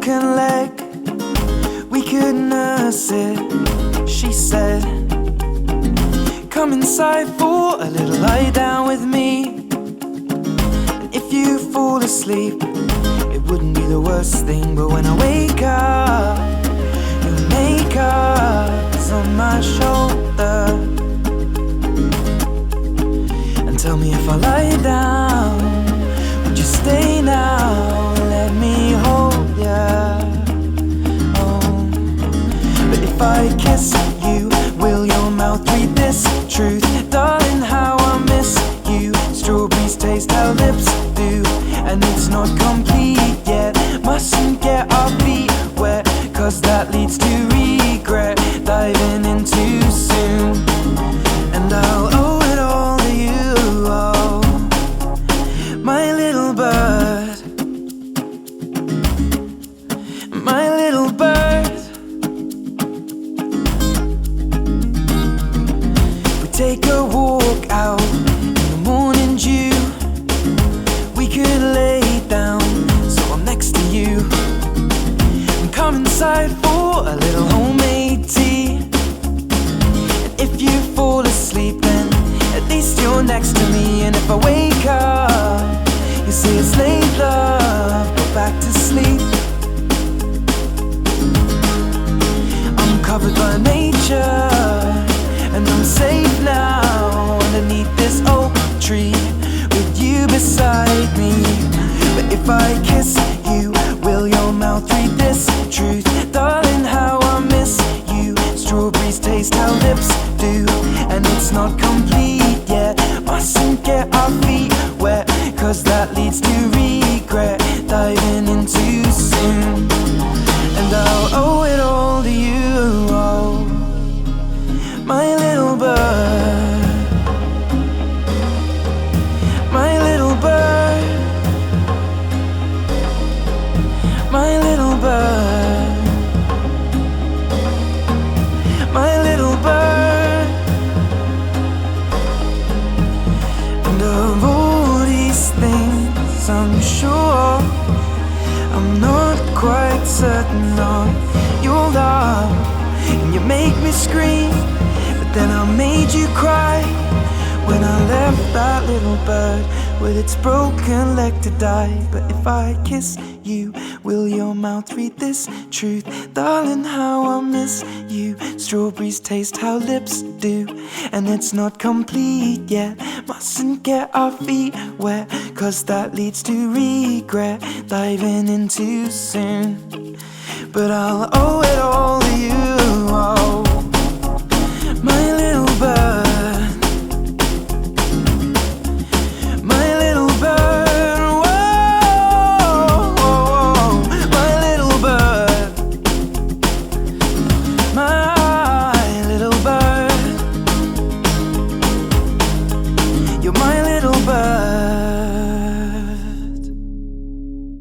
broken leg, we could nurse it, she said. Come inside for a little lie down with me. And if you fall asleep, it wouldn't be the worst thing. But when I wake up, your makeup is on my shoulder. And tell me if I lie down, would you stay now and let me hold ya? Oh. But if I kiss you, will your mouth read this truth? Darling, how I miss you. Strawberries taste how lips do, and it's not complete yet. Mustn't get our feet wet, cause that leads to regret. Diving in too soon, and I'll owe it all to you. Oh, my little bird, my little bird. We take a walk out in the morning dew. We could lay down so I'm next to you, and come inside for a little homemade tea. And if you fall asleep, then at least you're next to me. And if I wake up, you say it's late, love, go back to sleep. I'm covered by nature, and I'm safe now underneath this oak tree with you beside me. But if I kiss you, will your mouth read this truth? Darling, how I miss you. Strawberries taste how lips do, and it's not complete yet. Mustn't get our feet wet, cause that leads to regret. Diving in too soon, and I'll owe it all to you. Oh, my little bird, my little bird, my little bird, my little bird. And of all these things, I'm sure I'm not quite certain of your love. And you make me scream, but then I made you cry when I left that little bird with its broken leg to die. But if I kiss you, will your mouth read this truth? Darling, how I miss you. Strawberries taste how lips do, and it's not complete yet. Mustn't get our feet wet, cause that leads to regret. Diving in too soon, but I'll owe it all to you. Oh,